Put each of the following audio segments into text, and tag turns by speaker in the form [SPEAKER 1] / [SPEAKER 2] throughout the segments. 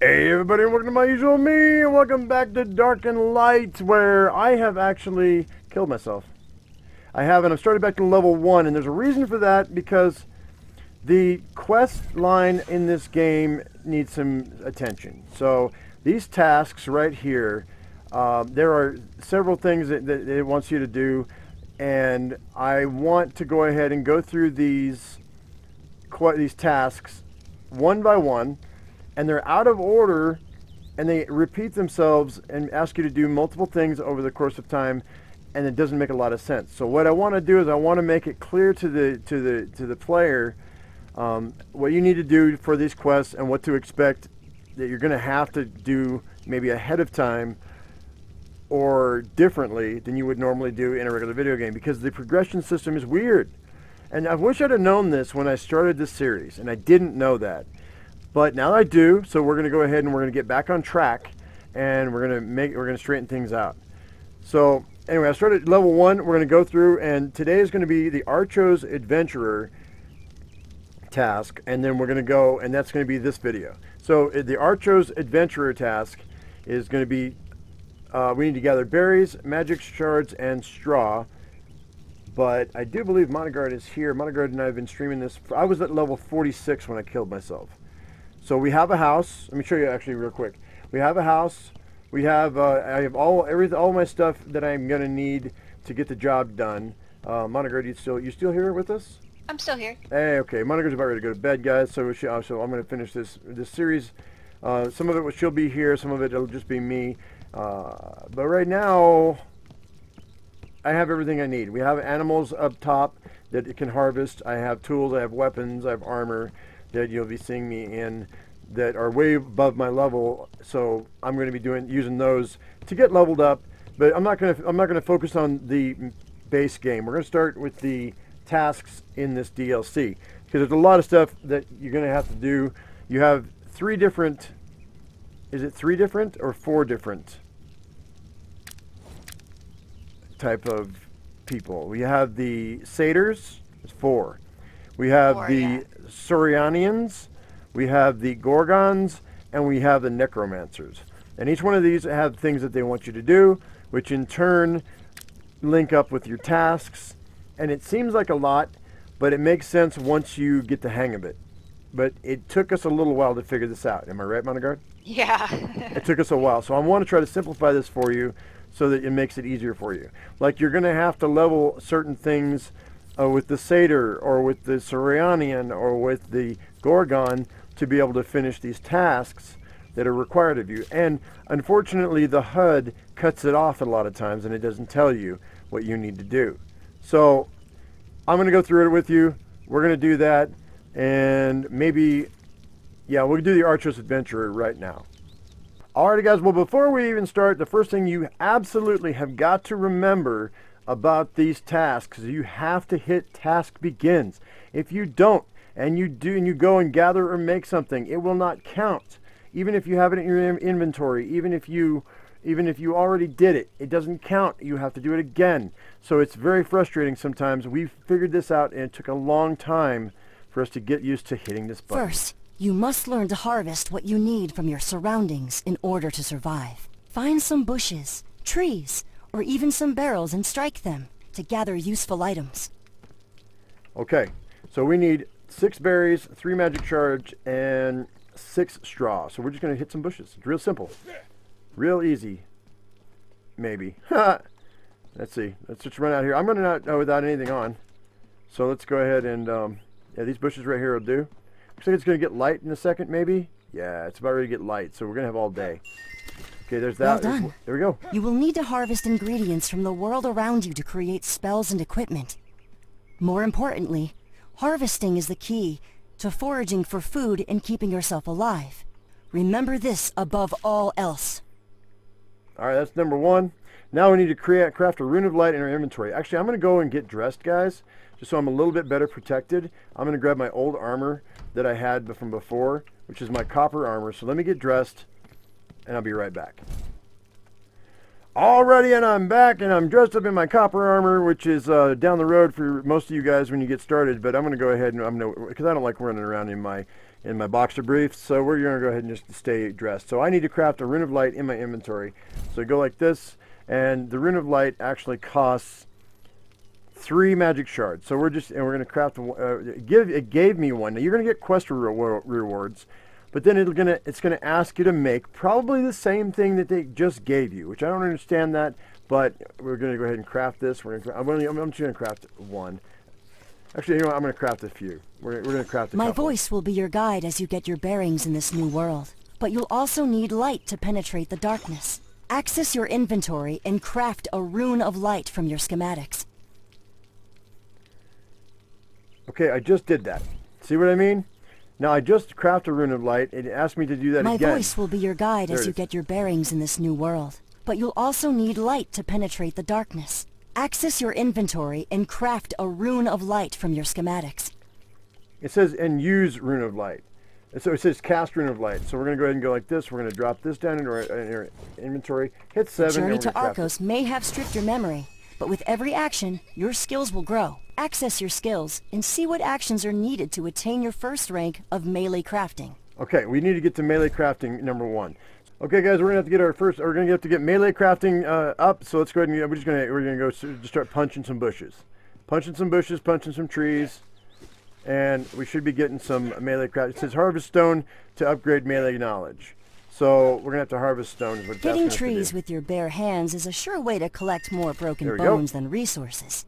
[SPEAKER 1] Hey everybody, welcome to my usual me, and welcome back to Dark and Light, where I have actually killed myself. I have, and I've started back to level 1, and there's a reason for that, because the quest line in this game needs some attention. So, these tasks right here, there are several things that it wants you to do, and I want to go ahead and go through these tasks one by one, and they're out of order, and they repeat themselves and ask you to do multiple things over the course of time, and it doesn't make a lot of sense. So what I want to do is I want to make it clear to the player what you need to do for these quests and what to expect that you're going to have to do maybe ahead of time or differently than you would normally do in a regular video game, because the progression system is weird. And I wish I'd have known this when I started this series, and I didn't know that. But now I do, so we're going to go ahead and we're going to get back on track, and we're going to straighten things out. So anyway, I started level 1. We're going to go through, and today is going to be the Archos Adventurer task, and then we're going to go, and that's going to be this video. So the Archos Adventurer task is going to be, we need to gather berries, magic shards, and straw. But I do believe Monogard is here. Monogard and I have been streaming this. I was at level 46 when I killed myself. So we have a house. Let me show you actually real quick. We have a house. We have I have all my stuff that I'm gonna need to get the job done. Monogard, you still here with us?
[SPEAKER 2] I'm still here.
[SPEAKER 1] Hey, okay. Monogard's about ready to go to bed, guys. So I'm gonna finish this series. Some of it she'll be here. Some of it'll just be me. But right now, I have everything I need. We have animals up top that it can harvest. I have tools. I have weapons. I have armor that you'll be seeing me in that are way above my level, so I'm going to be using those to get leveled up. But I'm not going to focus on the base game. We're going to start with the tasks in this DLC, because there's a lot of stuff that you're going to have to do. You have 3 different, is it 3 different or 4 different type of people? We have the satyrs, it's 4. We have the Saurianians, we have the Gorgons, and we have the Necromancers. And each one of these have things that they want you to do, which in turn link up with your tasks. And it seems like a lot, but it makes sense once you get the hang of it. But it took us a little while to figure this out. Am I right, Monogard?
[SPEAKER 2] Yeah.
[SPEAKER 1] It took us a while. So I want to try to simplify this for you so that it makes it easier for you. Like, you're going to have to level certain things with the Satyr, or with the Saurianian, or with the Gorgon, to be able to finish these tasks that are required of you. And unfortunately, the HUD cuts it off a lot of times, and it doesn't tell you what you need to do. So I'm going to go through it with you. We're going to do that, and maybe, yeah, we'll do the Archos Adventurer right now. Alrighty, guys, well, before we even start, the first thing you absolutely have got to remember about these tasks is you have to hit task begins. If you don't, and you go and gather or make something, it will not count. Even if you have it in your inventory, even if you already did it, it doesn't count. You have to do it again. So it's very frustrating sometimes. We've figured this out, and it took a long time for us to get used to hitting this button.
[SPEAKER 3] First, you must learn to harvest what you need from your surroundings in order to survive. Find some bushes, trees, or even some barrels and strike them to gather useful items.
[SPEAKER 1] Okay, so we need 6 berries, 3 magic shards, and 6 straw. So we're just going to hit some bushes. It's real simple. Real easy. Maybe. Let's see. Let's just run out here. I'm running out without anything on. So let's go ahead and, yeah, these bushes right here will do. Looks like it's going to get light in a second, maybe. Yeah, it's about ready to get light, so we're going to have all day. Okay, there's that.
[SPEAKER 3] Well done.
[SPEAKER 1] There we go.
[SPEAKER 3] You will need to harvest ingredients from the world around you to create spells and equipment. More importantly, harvesting is the key to foraging for food and keeping yourself alive. Remember this above all else.
[SPEAKER 1] Alright, that's number 1. Now we need to craft a Rune of Light in our inventory. Actually, I'm going to go and get dressed, guys, just so I'm a little bit better protected. I'm going to grab my old armor that I had from before, which is my copper armor. So let me get dressed, and I'll be right back. Alrighty, and I'm back, and I'm dressed up in my copper armor, which is down the road for most of you guys when you get started. But I'm going to go ahead and because I don't like running around in my in my boxer briefs, so we're going to go ahead and just stay dressed. So I need to craft a Rune of Light in my inventory. So I go like this, and the Rune of Light actually costs 3 magic shards. So we're going to craft. It gave me one. Now you're going to get quest rewards, but then it's gonna ask you to make probably the same thing that they just gave you, which I don't understand that. But we're going to go ahead and craft this. I'm just going to craft one. Actually, you know what? I'm going to craft a few. We're going to craft a couple.
[SPEAKER 3] My voice will be your guide as you get your bearings in this new world. But you'll also need light to penetrate the darkness. Access your inventory and craft a Rune of Light from your schematics.
[SPEAKER 1] Okay, I just did that. See what I mean? Now I just crafted a Rune of Light. It asked me to do that again.
[SPEAKER 3] My voice will be your guide as you get your bearings in this new world. But you'll also need light to penetrate the darkness. Access your inventory and craft a Rune of Light from your schematics.
[SPEAKER 1] It says, and use Rune of Light. So it says cast Rune of Light. So we're going to go ahead and go like this. We're going to drop this down into our inventory. Hit 7.
[SPEAKER 3] The journey to Archos may have stripped your memory, but with every action, your skills will grow. Access your skills and see what actions are needed to attain your first rank of melee crafting.
[SPEAKER 1] Okay, we need to get to melee crafting number 1. Okay, guys, we're gonna have to get We're gonna have to get melee crafting up. So let's go ahead and we're gonna go just start punching some bushes, punching some trees, and we should be getting some melee craft. It says harvest stone to upgrade melee knowledge. So we're gonna have to harvest stone. Is what
[SPEAKER 3] Hitting trees with your bare hands is a sure way to collect more broken bones than resources.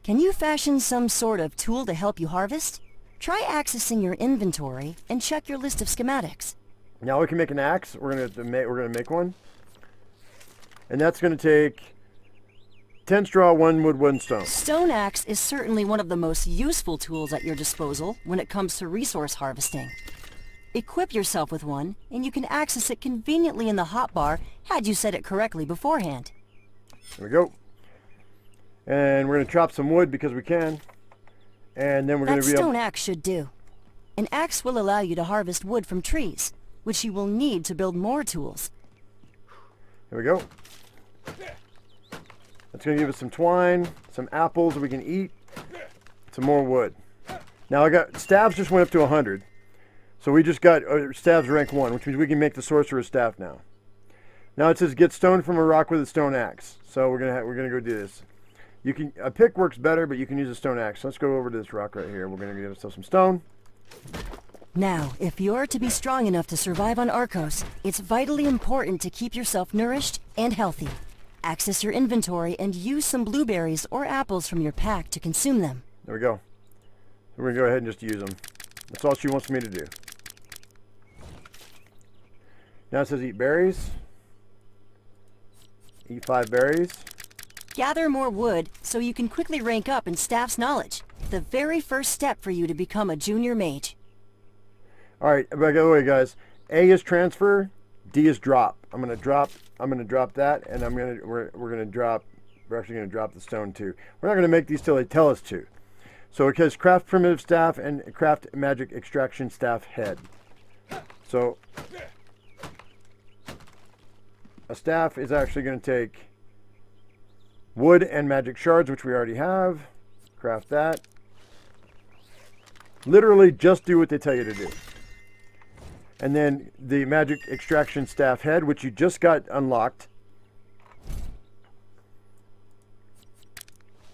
[SPEAKER 3] Can you fashion some sort of tool to help you harvest? Try accessing your inventory and check your list of schematics.
[SPEAKER 1] Now we can make an axe. We're gonna make one, and that's gonna take 10 straw, 1 wood, 1 stone.
[SPEAKER 3] Stone axe is certainly one of the most useful tools at your disposal when it comes to resource harvesting. Equip yourself with one, and you can access it conveniently in the hotbar had you set it correctly beforehand.
[SPEAKER 1] There we go. And we're gonna chop some wood because we can, and then we're gonna be
[SPEAKER 3] stone axe should do. An axe will allow you to harvest wood from trees, which you will need to build more tools.
[SPEAKER 1] There we go. That's going to give us some twine, some apples we can eat, some more wood. Now I got staves just went up to 100, so we just got staves rank 1, which means we can make the sorcerer's staff now. Now it says get stone from a rock with a stone axe. So we're gonna go do this. A pick works better, but you can use a stone axe. So let's go over to this rock right here. We're going to give ourselves some stone.
[SPEAKER 3] Now, if you're to be strong enough to survive on Archos, it's vitally important to keep yourself nourished and healthy. Access your inventory and use some blueberries or apples from your pack to consume them.
[SPEAKER 1] There we go. We're going to go ahead and just use them. That's all she wants me to do. Now it says eat berries. Eat 5 berries.
[SPEAKER 3] Gather more wood so you can quickly rank up in staff's knowledge. The very first step for you to become a junior mage.
[SPEAKER 1] All right, by the way, guys, A is transfer, D is drop. I'm gonna drop that, and we're actually gonna drop the stone too. We're not gonna make these till they tell us to. So it says craft primitive staff and craft magic extraction staff head. So a staff is actually gonna take wood and magic shards, which we already have. Craft that. Literally just do what they tell you to do. And then the magic extraction staff head, which you just got unlocked.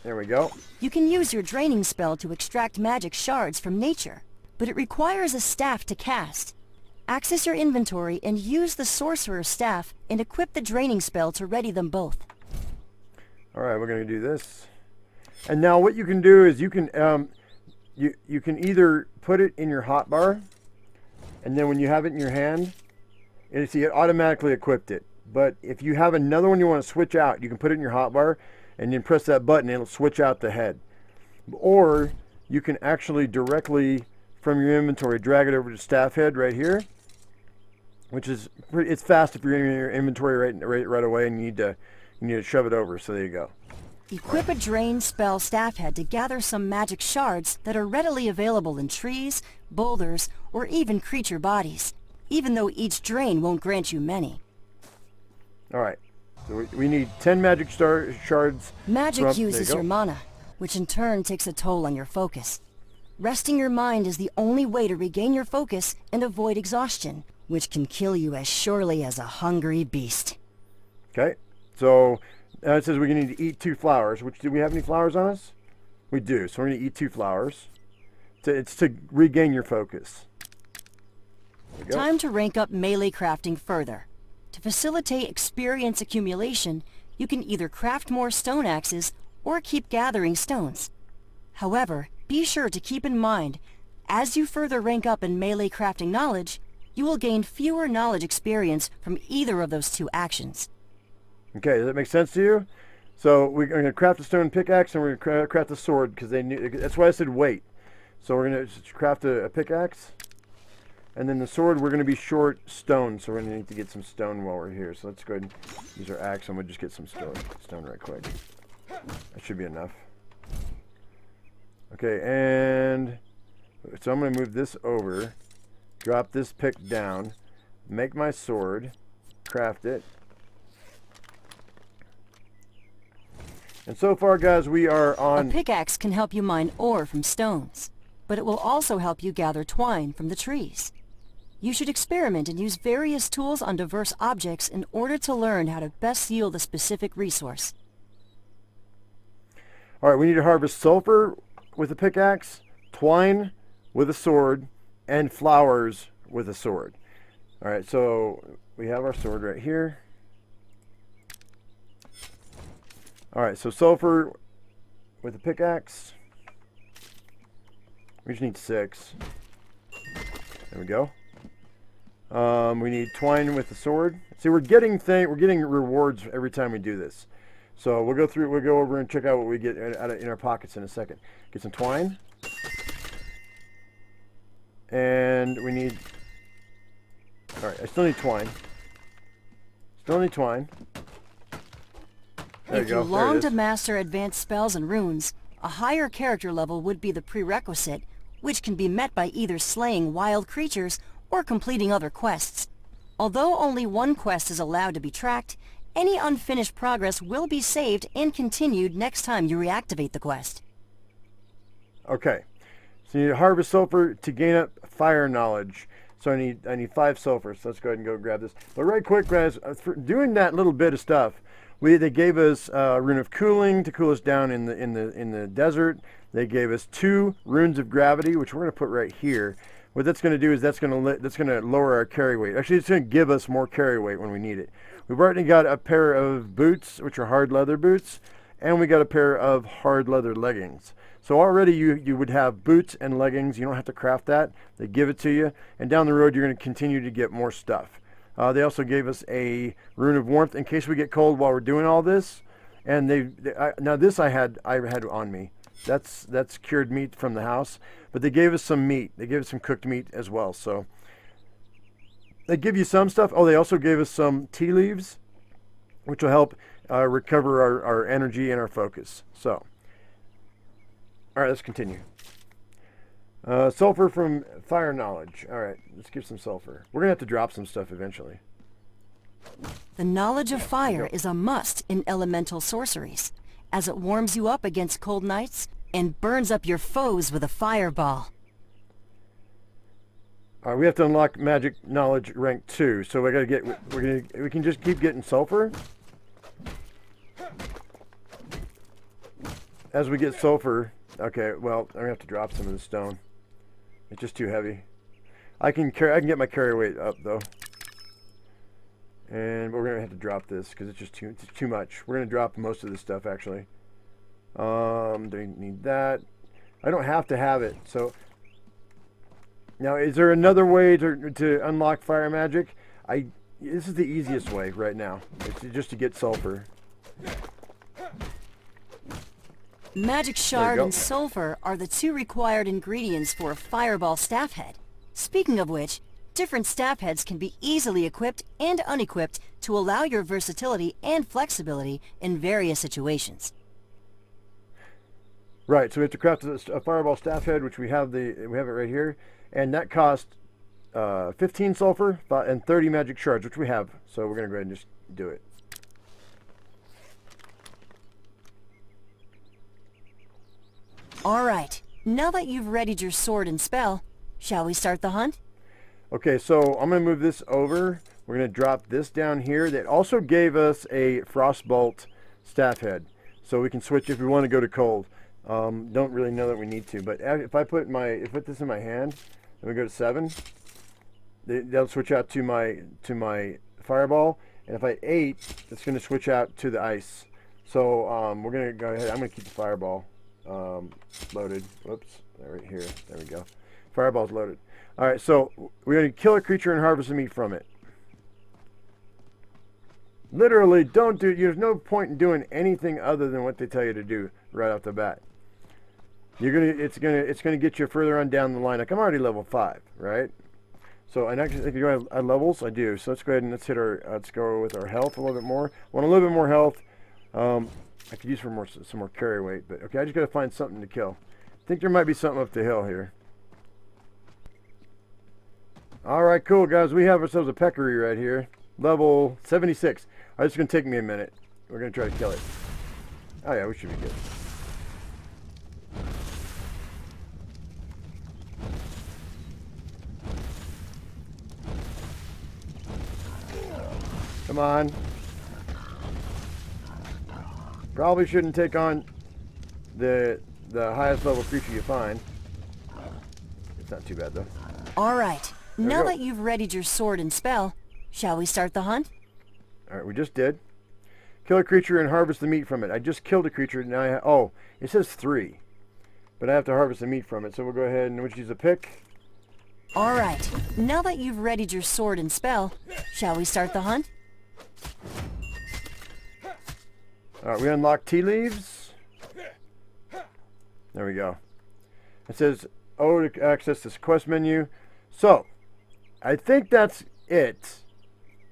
[SPEAKER 1] There we go.
[SPEAKER 3] You can use your draining spell to extract magic shards from nature, but it requires a staff to cast. Access your inventory and use the sorcerer's staff and equip the draining spell to ready them both.
[SPEAKER 1] All right, we're going to do this. And now what you can do is you can either put it in your hotbar, and then when you have it in your hand, it automatically equipped it. But if you have another one you want to switch out, you can put it in your hotbar and then press that button and it'll switch out the head. Or you can actually directly from your inventory drag it over to staff head right here, which is it's fast if you're in your inventory right away and you need to shove it over. So there you go.
[SPEAKER 3] Equip a drain spell staff head to gather some magic shards that are readily available in trees, boulders, or even creature bodies, even though each drain won't grant you many.
[SPEAKER 1] Alright, so we need 10 magic shards.
[SPEAKER 3] Magic uses your mana, which in turn takes a toll on your focus. Resting your mind is the only way to regain your focus and avoid exhaustion, which can kill you as surely as a hungry beast.
[SPEAKER 1] Okay, so it says we need to eat 2 flowers. Which, do we have any flowers on us? We do, so we're going to eat 2 flowers. It's to regain your focus. There we go.
[SPEAKER 3] Time to rank up melee crafting further. To facilitate experience accumulation, you can either craft more stone axes or keep gathering stones. However, be sure to keep in mind, as you further rank up in melee crafting knowledge, you will gain fewer knowledge experience from either of those 2 actions.
[SPEAKER 1] Okay, does that make sense to you? So we're going to craft a stone pickaxe and we're going to craft a sword because they knew. That's why I said wait. So we're going to craft a pickaxe, and then the sword we're going to be short stone, so we're going to need to get some stone while we're here. So let's go ahead and use our axe, and we'll just get some stone right quick. That should be enough. Okay, and so I'm going to move this over, drop this pick down, make my sword, craft it. And so far, guys, we are on...
[SPEAKER 3] A pickaxe can help you mine ore from stones, but it will also help you gather twine from the trees. You should experiment and use various tools on diverse objects in order to learn how to best yield a specific resource.
[SPEAKER 1] All right, we need to harvest sulfur with a pickaxe, twine with a sword, and flowers with a sword. All right, so we have our sword right here. All right, so sulfur with a pickaxe. We just need 6. There we go. We need twine with the sword. See, we're getting rewards every time we do this. So we'll go over and check out what we get in our pockets in a second. Get some twine. And we need... All right, I still need twine. Still need twine. There
[SPEAKER 3] If
[SPEAKER 1] you
[SPEAKER 3] you
[SPEAKER 1] go.
[SPEAKER 3] long to master advanced spells and runes, a higher character level would be the prerequisite, which can be met by either slaying wild creatures or completing other quests. Although only one quest is allowed to be tracked, any unfinished progress will be saved and continued next time you reactivate the quest.
[SPEAKER 1] Okay, so you need to harvest sulfur to gain up fire knowledge. So I need 5 sulfur. So let's go ahead and go grab this. But right quick, guys, for doing that little bit of stuff, they gave us Rune of Cooling to cool us down in the desert. They gave us 2 runes of gravity, which we're going to put right here. What that's going to do is that's going to lower our carry weight. Actually, it's going to give us more carry weight when we need it. We've already got a pair of boots, which are hard leather boots, and we got a pair of hard leather leggings. So already you would have boots and leggings. You don't have to craft that. They give it to you, and down the road you're going to continue to get more stuff. They also gave us a rune of warmth in case we get cold while we're doing all this. And now this I had on me. That's cured meat from the house, but they gave us some meat. They gave us some cooked meat as well. So they give you some stuff. Oh, they also gave us some tea leaves, which will help recover our energy and our focus. So, all right, let's continue. Sulfur from fire knowledge. All right, let's give some sulfur. We're gonna have to drop some stuff eventually.
[SPEAKER 3] The knowledge of fire is a must in elemental sorceries, as it warms you up against cold nights and burns up your foes with a fireball.
[SPEAKER 1] All right, we have to unlock magic knowledge rank 2. So we can just keep getting sulfur. As we get sulfur, okay. Well, I'm gonna have to drop some of the stone. It's just too heavy. I can get my carry weight up though. And we're gonna have to drop this because it's just too much. We're gonna drop most of this stuff actually. Don't need that. I don't have to have it. So now, is there another way to unlock fire magic? This is the easiest way right now. It's just to get sulfur.
[SPEAKER 3] Magic shard and sulfur are the 2 required ingredients for a fireball staff head. Speaking of which, different staff heads can be easily equipped and unequipped to allow your versatility and flexibility in various situations.
[SPEAKER 1] Right, so we have to craft a fireball staff head, which we have it right here, and that cost 15 sulfur and 30 magic shards, which we have. So we're gonna go ahead and just do it.
[SPEAKER 3] All right, now that you've readied your sword and spell, shall we start the hunt?
[SPEAKER 1] Okay, so I'm going to move this over. We're going to drop this down here. That also gave us a Frostbolt staff head. So we can switch if we want to go to cold. Don't really know that we need to, but if I put this in my hand, and we go to 7, they'll switch out to my fireball, and if I 8, it's going to switch out to the ice. So we're going to go ahead. I'm going to keep the fireball loaded. Whoops, right here. There we go. Fireball's loaded. All right, so we're going to kill a creature and harvest the meat from it. Literally, there's no point in doing anything other than what they tell you to do right off the bat. It's gonna get you further on down the line. Like I'm already level 5, right? So, and actually, if you go at levels, I do. So let's go ahead and let's go with our health a little bit more. I want a little bit more health. I could use some more carry weight, but okay, I just gotta find something to kill. I think there might be something up the hill here. All right, cool guys. We have ourselves a peccary right here, level 76. All right, it's gonna take me a minute. We're gonna try to kill it. Oh yeah, we should be good. Come on. Probably shouldn't take on the highest level creature you find. It's not too bad though.
[SPEAKER 3] All right. Now that you've readied your sword and spell, shall we start the hunt?
[SPEAKER 1] All right, we just did. Kill a creature and harvest the meat from it. I just killed a creature. Now it says 3, but I have to harvest the meat from it. So we'll go ahead and we'll use a pick.
[SPEAKER 3] All right. Now that you've readied your sword and spell, shall we start the hunt?
[SPEAKER 1] All right, we unlock tea leaves. There we go. It says O to access this quest menu. So, I think that's it.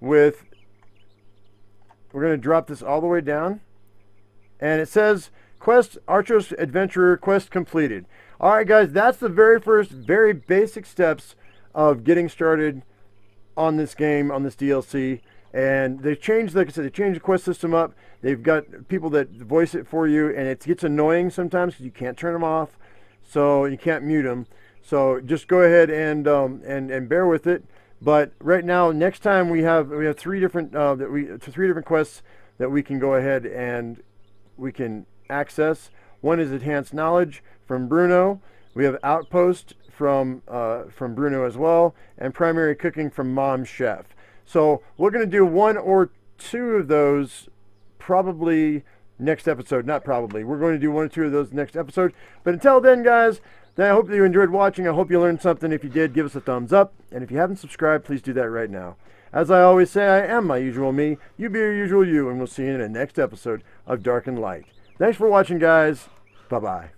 [SPEAKER 1] We're going to drop this all the way down. And it says, quest, Archos Adventurer quest completed. All right, guys, that's the very first, very basic steps of getting started on this game, on this DLC. And they changed, like I said, they changed the quest system up. They've got people that voice it for you, and it gets annoying sometimes because you can't turn them off, so you can't mute them. So just go ahead and bear with it. But right now, next time we have 3 different quests that we can go ahead and we can access. One is Enhanced Knowledge from Bruno. We have Outpost from Bruno as well, and Primary Cooking from Mom Chef. So we're going to do 1 or 2 of those probably next episode. Not probably. We're going to do 1 or 2 of those next episode. But until then, guys, I hope that you enjoyed watching. I hope you learned something. If you did, give us a thumbs up. And if you haven't subscribed, please do that right now. As I always say, I am my usual me. You be your usual you. And we'll see you in the next episode of Dark and Light. Thanks for watching, guys. Bye-bye.